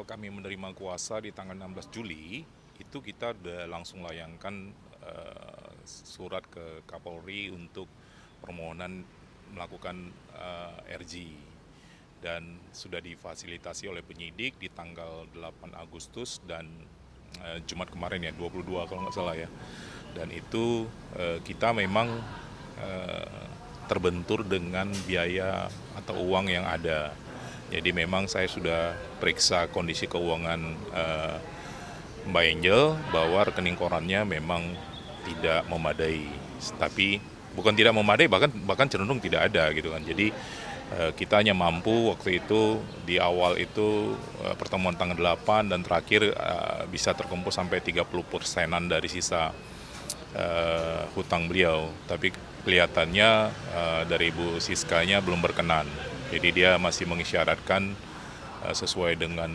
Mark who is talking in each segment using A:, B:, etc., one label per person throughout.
A: awal kami menerima kuasa di tanggal 16 Juli, itu kita udah langsung layangkan surat ke Kapolri untuk permohonan melakukan RG. Dan sudah difasilitasi oleh penyidik di tanggal 8 Agustus dan Jumat kemarin ya, 22 kalau nggak salah ya. Dan itu kita memang terbentur dengan biaya atau uang yang ada. Jadi memang saya sudah periksa kondisi keuangan Mbak Angel bahwa rekening korannya memang tidak memadai. Tapi bukan tidak memadai, bahkan cenderung tidak ada gitu kan. Jadi kita hanya mampu waktu itu di awal itu pertemuan tanggal 8 dan terakhir bisa terkumpul sampai 30%-an dari sisa hutang beliau. Tapi kelihatannya dari Ibu Siskanya belum berkenan. Jadi dia masih mengisyaratkan sesuai dengan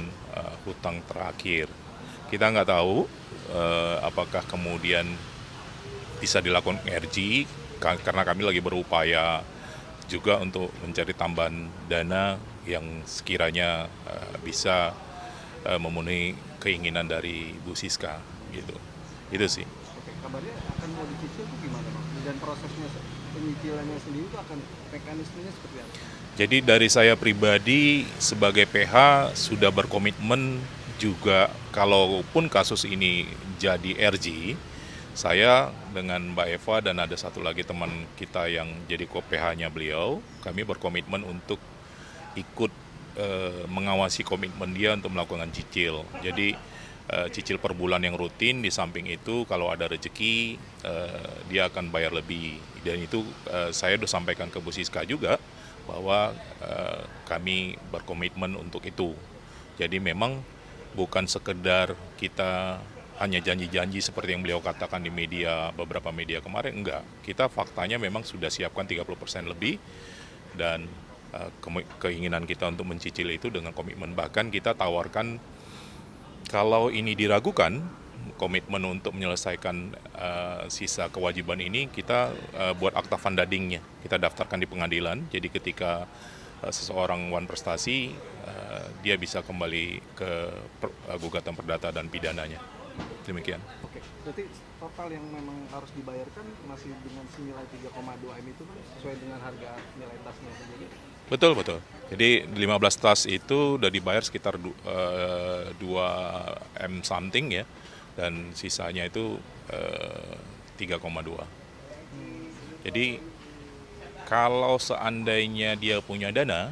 A: hutang terakhir. Kita nggak tahu apakah kemudian bisa dilakukan RG karena kami lagi berupaya juga untuk mencari tambahan dana yang sekiranya bisa memenuhi keinginan dari Bu Siska gitu. Itu sih.
B: Oke, kabarnya akan mau dicicil itu gimana, Bang? Dan prosesnya penyicilannya sendiri itu akan mekanismenya seperti apa?
A: Jadi dari saya pribadi sebagai PH sudah berkomitmen juga kalaupun kasus ini jadi RG, saya dengan Mbak Eva dan ada satu lagi teman kita yang jadi PH-nya beliau, kami berkomitmen untuk ikut mengawasi komitmen dia untuk melakukan cicil. Jadi cicil per bulan yang rutin, di samping itu kalau ada rezeki dia akan bayar lebih. Dan itu saya sudah sampaikan ke Bu Siska juga bahwa kami berkomitmen untuk itu. Jadi memang bukan sekedar kita hanya janji-janji seperti yang beliau katakan di media, beberapa media kemarin, enggak. Kita faktanya memang sudah siapkan 30% lebih dan keinginan kita untuk mencicil itu dengan komitmen. Bahkan kita tawarkan kalau ini diragukan, komitmen untuk menyelesaikan sisa kewajiban ini, kita buat akta fundadingnya, kita daftarkan di pengadilan. Jadi ketika seseorang wan prestasi, dia bisa kembali ke gugatan perdata dan pidananya. Demikian.
B: Oke, berarti total yang memang harus dibayarkan masih dengan senilai 3,2 M itu kan sesuai dengan harga nilai tasnya sendiri?
A: Betul, betul. Jadi 15 tas itu udah dibayar sekitar 2 M something ya, dan sisanya itu 3,2. Jadi kalau seandainya dia punya dana,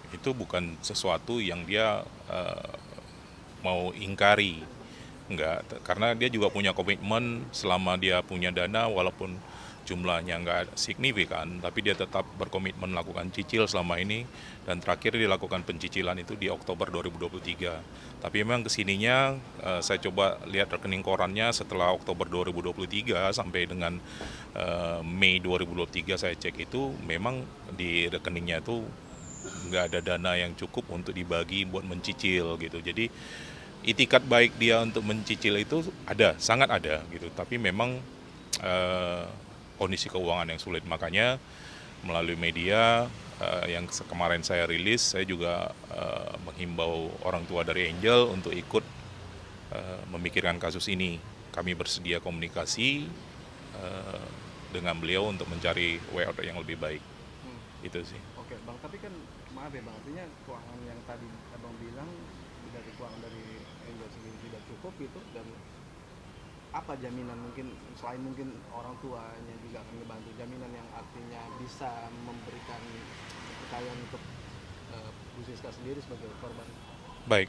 A: itu bukan sesuatu yang dia mau ingkari. Enggak, karena dia juga punya komitmen selama dia punya dana walaupun jumlahnya enggak signifikan, tapi dia tetap berkomitmen melakukan cicil selama ini dan terakhir dilakukan pencicilan itu di Oktober 2023. Tapi memang kesininya saya coba lihat rekening korannya setelah Oktober 2023 sampai dengan Mei 2023 saya cek itu memang di rekeningnya itu nggak ada dana yang cukup untuk dibagi buat mencicil gitu. Jadi itikat baik dia untuk mencicil itu ada, sangat ada gitu. Tapi memang kondisi keuangan yang sulit. Makanya melalui media yang kemarin saya rilis, saya juga menghimbau orang tua dari Angel untuk ikut memikirkan kasus ini. Kami bersedia komunikasi dengan beliau untuk mencari way out yang lebih baik. Itu sih.
B: Oke, Bang, tapi kan maaf ya, Bang, artinya keuangan yang tadi Abang bilang dari keuangan dari Angel sendiri tidak cukup gitu, dan apa jaminan mungkin selain mungkin orang tuanya juga akan membantu, jaminan yang artinya bisa memberikan kepercayaan untuk Bu Siska sendiri sebagai korban?
A: Baik,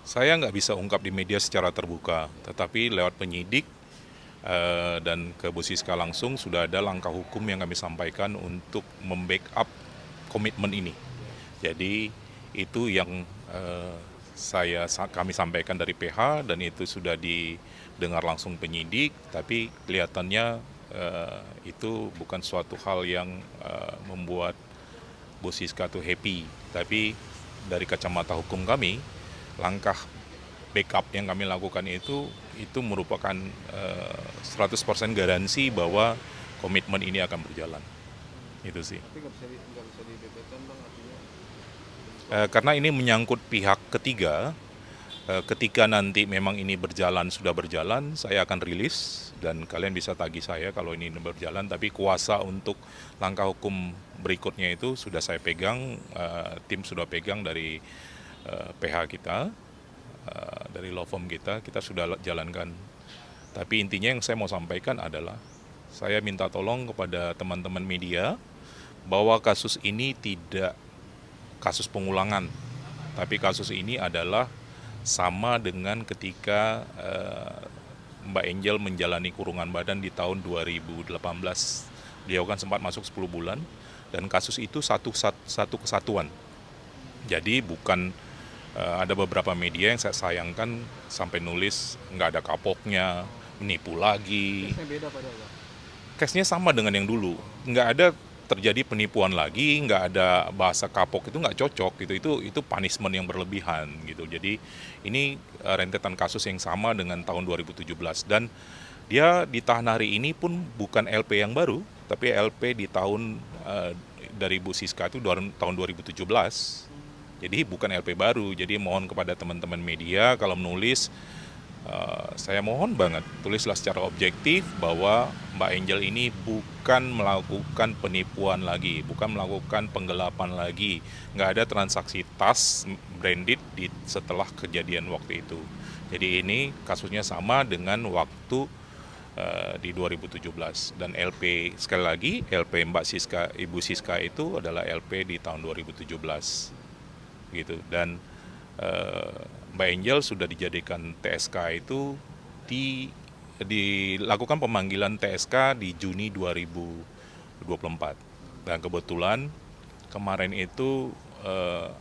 A: saya nggak bisa ungkap di media secara terbuka, tetapi lewat penyidik dan ke Bu Siska langsung sudah ada langkah hukum yang kami sampaikan untuk membackup komitmen ini. Jadi itu yang kami sampaikan dari PH dan itu sudah didengar langsung penyidik, tapi kelihatannya itu bukan suatu hal yang membuat Bu Siska itu happy. Tapi dari kacamata hukum kami, langkah backup yang kami lakukan itu merupakan 100% garansi bahwa komitmen ini akan berjalan. Itu sih.
B: Tapi nggak bisa di BBM, Bang, artinya?
A: Karena ini menyangkut pihak ketiga. Ketika nanti memang ini sudah berjalan, saya akan rilis dan kalian bisa tagih saya kalau ini berjalan. Tapi kuasa untuk langkah hukum berikutnya itu sudah saya pegang, tim sudah pegang dari PH kita, dari law firm kita sudah jalankan. Tapi intinya yang saya mau sampaikan adalah saya minta tolong kepada teman-teman media bahwa kasus ini tidak kasus pengulangan, tapi kasus ini adalah sama dengan ketika Mbak Angel menjalani kurungan badan di tahun 2018. Beliau kan sempat masuk 10 bulan, dan kasus itu satu kesatuan. Jadi bukan ada beberapa media yang saya sayangkan sampai nulis nggak ada kapoknya, menipu lagi.
B: Case-nya beda padahal, Pak.
A: Case-nya sama dengan yang dulu, nggak ada terjadi penipuan lagi, nggak ada bahasa kapok, itu nggak cocok gitu, itu punishment yang berlebihan gitu. Jadi ini rentetan kasus yang sama dengan tahun 2017, dan dia ditahan hari ini pun bukan LP yang baru, tapi LP di tahun dari Bu Siska itu tahun 2017. Jadi bukan LP baru. Jadi mohon kepada teman-teman media kalau menulis, saya mohon banget tulislah secara objektif bahwa Mbak Angel ini bukan melakukan penipuan lagi, bukan melakukan penggelapan lagi, nggak ada transaksi tas branded setelah kejadian waktu itu. Jadi ini kasusnya sama dengan waktu di 2017, dan LP sekali lagi LP Mbak Siska, Ibu Siska itu adalah LP di tahun 2017 gitu. Dan Mbak Angel sudah dijadikan TSK itu dilakukan pemanggilan TSK di Juni 2024. Dan kebetulan kemarin itu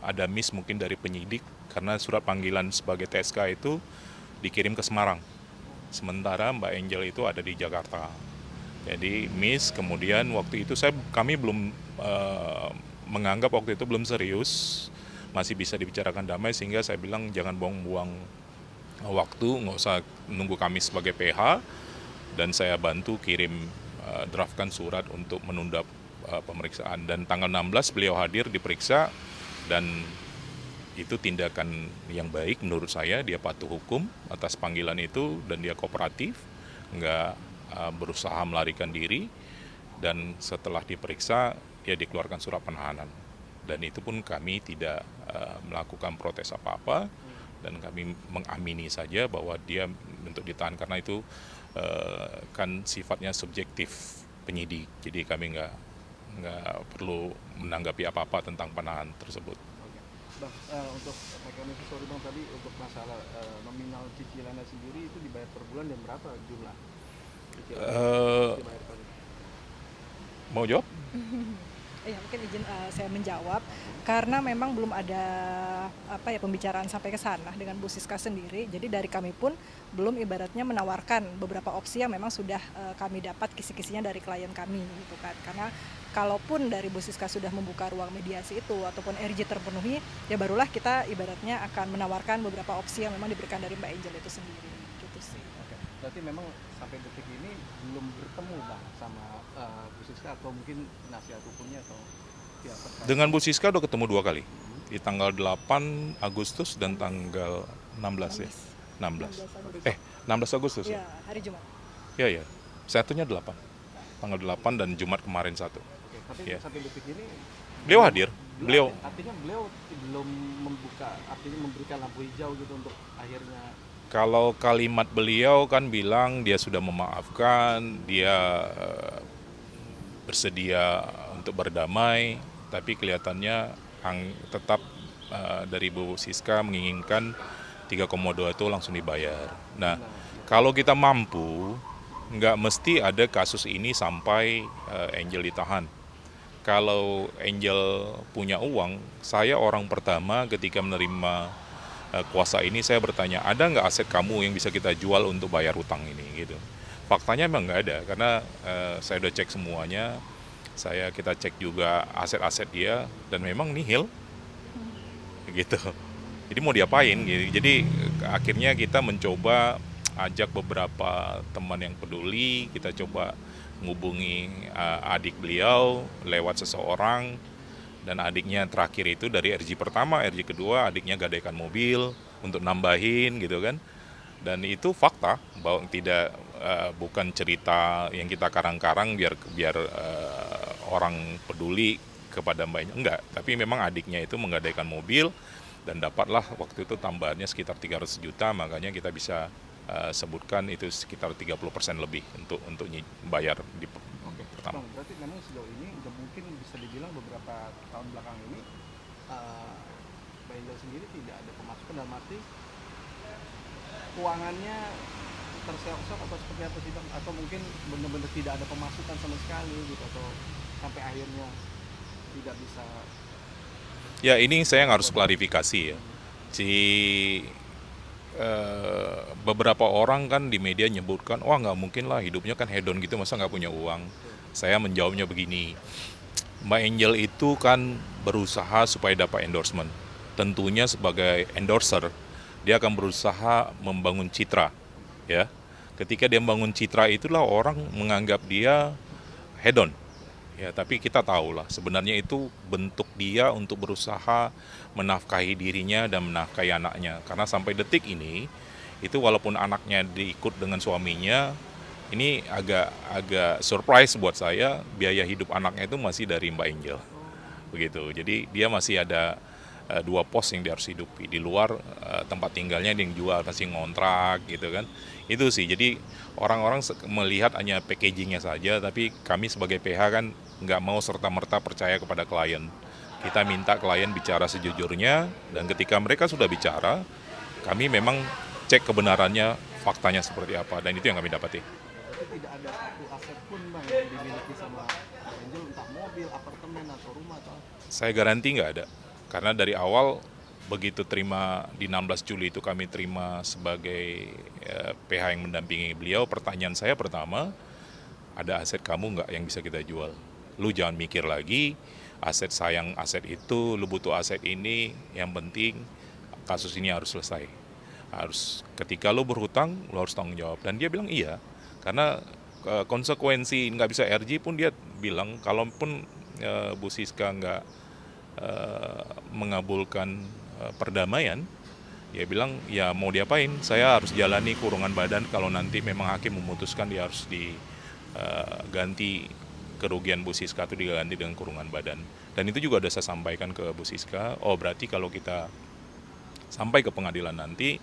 A: ada miss mungkin dari penyidik, karena surat panggilan sebagai TSK itu dikirim ke Semarang. Sementara Mbak Angel itu ada di Jakarta. Jadi miss, kemudian waktu itu kami belum menganggap waktu itu belum serius, masih bisa dibicarakan damai, sehingga saya bilang jangan buang-buang waktu, nggak usah nunggu kami sebagai PH, dan saya bantu kirim draftkan surat untuk menunda pemeriksaan. Dan tanggal 16 beliau hadir diperiksa, dan itu tindakan yang baik menurut saya. Dia patuh hukum atas panggilan itu, dan dia kooperatif, nggak berusaha melarikan diri, dan setelah diperiksa dia dikeluarkan surat penahanan. Dan itu pun kami tidak melakukan protes apa-apa, dan kami mengamini saja bahwa dia untuk ditahan, karena itu kan sifatnya subjektif penyidik. Jadi kami nggak perlu menanggapi apa-apa tentang penahanan tersebut.
B: Oke. Bang, untuk mekanisme, sorry Bang, tadi untuk masalah nominal cicilannya sendiri itu dibayar per bulan dan berapa jumlah cicilan dibayar per bulan?
A: Mau jawab?
C: Ya, mungkin izin saya menjawab, karena memang belum ada pembicaraan sampai ke sana dengan Bu Siska sendiri. Jadi dari kami pun belum ibaratnya menawarkan beberapa opsi yang memang sudah kami dapat kisi-kisinya dari klien kami gitu kan. Karena kalaupun dari Bu Siska sudah membuka ruang mediasi itu ataupun RJ terpenuhi, ya barulah kita ibaratnya akan menawarkan beberapa opsi yang memang diberikan dari Mbak Angel itu sendiri gitu sih.
B: Oke. Berarti memang sampai detik ini belum bertemu Bang sama Bu Siska, atau mungkin penasihat hukumnya atau pihak terkait?
A: Dengan Bu Siska udah ketemu 2 kali, di tanggal 8 Agustus dan tanggal 16 ya. 16. 16 Agustus ya?
C: Ya, hari Jumat.
A: Ya. Satunya 8. Tanggal 8 dan Jumat kemarin 1.
B: Oke, tapi
A: Ya.
B: sampai detik ini
A: Beliau hadir. Beliau
B: artinya beliau belum memberikan lampu hijau gitu untuk akhirnya.
A: Kalau kalimat beliau kan bilang dia sudah memaafkan, dia bersedia untuk berdamai, tapi kelihatannya tetap dari Bu Siska menginginkan 3,2 itu langsung dibayar. Nah, kalau kita mampu, nggak mesti ada kasus ini sampai Angel ditahan. Kalau Angel punya uang, saya orang pertama ketika menerima kuasa ini, saya bertanya, ada nggak aset kamu yang bisa kita jual untuk bayar utang ini gitu. Faktanya memang nggak ada, karena saya udah cek semuanya, kita cek juga aset-aset dia, dan memang nihil gitu. Jadi mau diapain gitu. Jadi akhirnya kita mencoba ajak beberapa teman yang peduli, kita coba menghubungi adik beliau lewat seseorang, dan adiknya terakhir itu dari RJ pertama, RJ kedua adiknya gadaikan mobil untuk nambahin gitu kan. Dan itu fakta bahwa tidak bukan cerita yang kita karang-karang biar biar orang peduli kepada mbaknya, enggak, tapi memang adiknya itu menggadaikan mobil dan dapatlah waktu itu tambahannya sekitar 300 juta, makanya kita bisa sebutkan itu sekitar 30% lebih untuk bayar di pertama.
B: Bang, berarti memang sejauh ini udah mungkin bisa dibilang beberapa tahun belakang ini Mbak Angel sendiri tidak ada pemasukan, dalam arti keuangannya terseok-seok atau seperti apa sih Bang? Atau mungkin benar-benar tidak ada pemasukan sama sekali gitu, atau sampai akhirnya tidak bisa.
A: Ya ini saya harus klarifikasi ya. Beberapa orang kan di media nyebutkan, wah nggak mungkin lah hidupnya kan hedon gitu, masa nggak punya uang. Saya menjawabnya begini, Mbak Angel itu kan berusaha supaya dapat endorsement. Tentunya sebagai endorser, dia akan berusaha membangun citra. Ya, ketika dia membangun citra itulah orang menganggap dia hedon. Ya, tapi kita tahu lah sebenarnya itu bentuk dia untuk berusaha menafkahi dirinya dan menafkahi anaknya. Karena sampai detik ini, itu walaupun anaknya diikut dengan suaminya, ini agak surprise buat saya, biaya hidup anaknya itu masih dari Mbak Angel. Begitu. Jadi dia masih ada dua pos yang dia harus hidupi. Di luar tempat tinggalnya dia yang jual, pasti ngontrak gitu kan. Itu sih, jadi orang-orang melihat hanya packagingnya saja, tapi kami sebagai PH kan nggak mau serta-merta percaya kepada klien. Kita minta klien bicara sejujurnya, dan ketika mereka sudah bicara, kami memang cek kebenarannya, faktanya seperti apa, dan itu yang kami dapati.
B: Berarti tidak ada satu aset pun Bang yang dimiliki sama Mbak Angel, entah mobil, apartemen atau rumah atau apa?
A: Saya garansi nggak ada, karena dari awal begitu terima di 16 Juli itu kami terima sebagai PH yang mendampingi beliau, pertanyaan saya pertama, ada aset kamu nggak yang bisa kita jual? Lu jangan mikir lagi, aset sayang aset itu, lu butuh aset ini, yang penting kasus ini harus selesai. Harus, ketika lu berhutang, lu harus tanggung jawab. Dan dia bilang iya, karena konsekuensi nggak bisa RJ pun dia bilang, kalaupun Bu Siska nggak mengabulkan perdamaian, dia bilang ya mau diapain, saya harus jalani kurungan badan kalau nanti memang hakim memutuskan dia harus diganti kerugian Bu Siska itu diganti dengan kurungan badan. Dan itu juga sudah saya sampaikan ke Bu Siska, oh berarti kalau kita sampai ke pengadilan nanti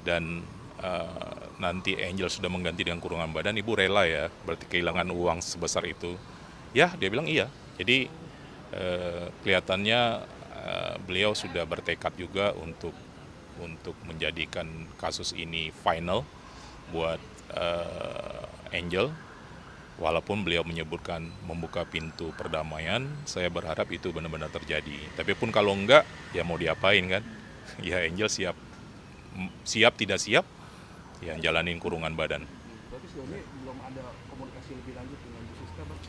A: dan nanti Angel sudah mengganti dengan kurungan badan, ibu rela ya berarti kehilangan uang sebesar itu? Ya, dia bilang iya. Jadi kelihatannya beliau sudah bertekad juga untuk menjadikan kasus ini final buat Angel. Walaupun beliau menyebutkan membuka pintu perdamaian, saya berharap itu benar-benar terjadi. Tapi pun kalau enggak, ya mau diapain kan? Ya Angel siap tidak siap, ya jalanin kurungan badan.
B: Berarti sejauh ini belum ada komunikasi lebih lanjut dengan Bu Siska Bang?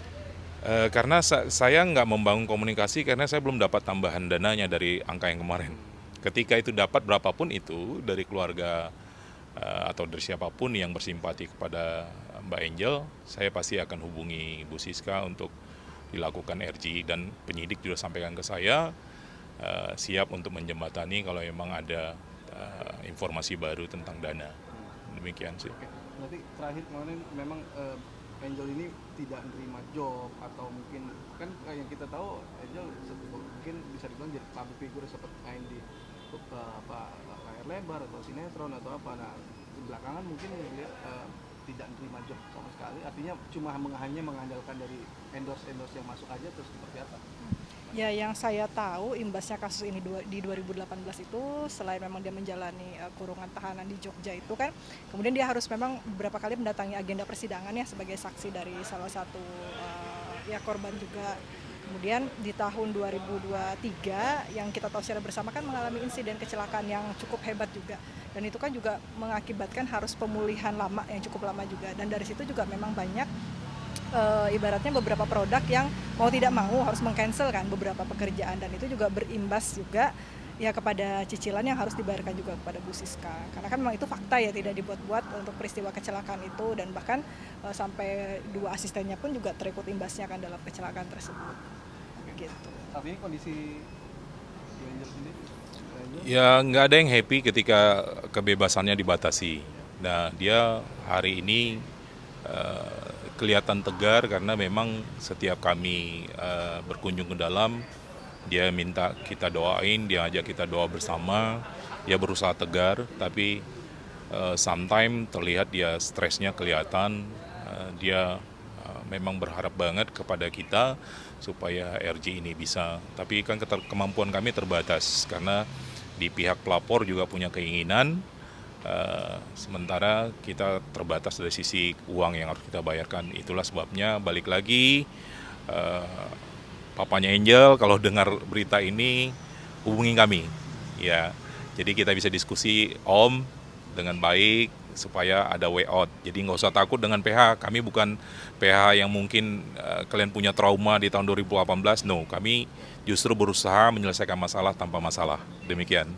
A: Karena saya nggak membangun komunikasi karena saya belum dapat tambahan dananya dari angka yang kemarin. Ketika itu dapat berapapun itu dari keluarga atau dari siapapun yang bersimpati kepada Mbak Angel, saya pasti akan hubungi Bu Siska untuk dilakukan RJ, dan penyidik juga sampaikan ke saya siap untuk menjembatani kalau memang ada informasi baru tentang dana. Demikian sih.
B: Oke, berarti terakhir kemarin memang Angel ini tidak menerima job, atau mungkin kan yang kita tahu Angel mungkin bisa dibilang jadi public figure, seperti main di layar lebar atau sinetron atau apa. Nah belakangan mungkin dia tidak menerima job sama sekali, artinya cuma hanya mengandalkan dari endorse yang masuk aja, terus seperti apa?
C: Ya, yang saya tahu imbasnya kasus ini di 2018 itu, selain memang dia menjalani kurungan tahanan di Jogja itu kan, kemudian dia harus memang beberapa kali mendatangi agenda persidangan ya sebagai saksi dari salah satu ya korban juga. Kemudian di tahun 2023 yang kita tahu secara bersama kan mengalami insiden kecelakaan yang cukup hebat juga. Dan itu kan juga mengakibatkan harus pemulihan lama yang cukup lama juga. Dan dari situ juga memang banyak ibaratnya beberapa produk yang mau tidak mau harus meng-cancel kan beberapa pekerjaan, dan itu juga berimbas juga ya kepada cicilan yang harus dibayarkan juga kepada Bu Siska. Karena kan memang itu fakta ya, tidak dibuat-buat untuk peristiwa kecelakaan itu, dan bahkan sampai 2 asistennya pun juga terikut imbasnya kan dalam kecelakaan tersebut. Gitu.
B: Saat ini kondisi di Angel sendiri, Angel,
A: Ya nggak ada yang happy ketika kebebasannya dibatasi. Nah dia hari ini kelihatan tegar karena memang setiap kami berkunjung ke dalam, dia minta kita doain, dia ajak kita doa bersama, dia berusaha tegar, tapi sometimes terlihat dia stresnya kelihatan, dia memang berharap banget kepada kita supaya RJ ini bisa. Tapi kan kemampuan kami terbatas karena di pihak pelapor juga punya keinginan, sementara kita terbatas dari sisi uang yang harus kita bayarkan. Itulah sebabnya balik lagi, papanya Angel kalau dengar berita ini hubungi kami, ya. Jadi kita bisa diskusi Om dengan baik supaya ada way out. Jadi nggak usah takut dengan PH. Kami bukan PH yang mungkin kalian punya trauma di tahun 2018. No, kami justru berusaha menyelesaikan masalah tanpa masalah. Demikian.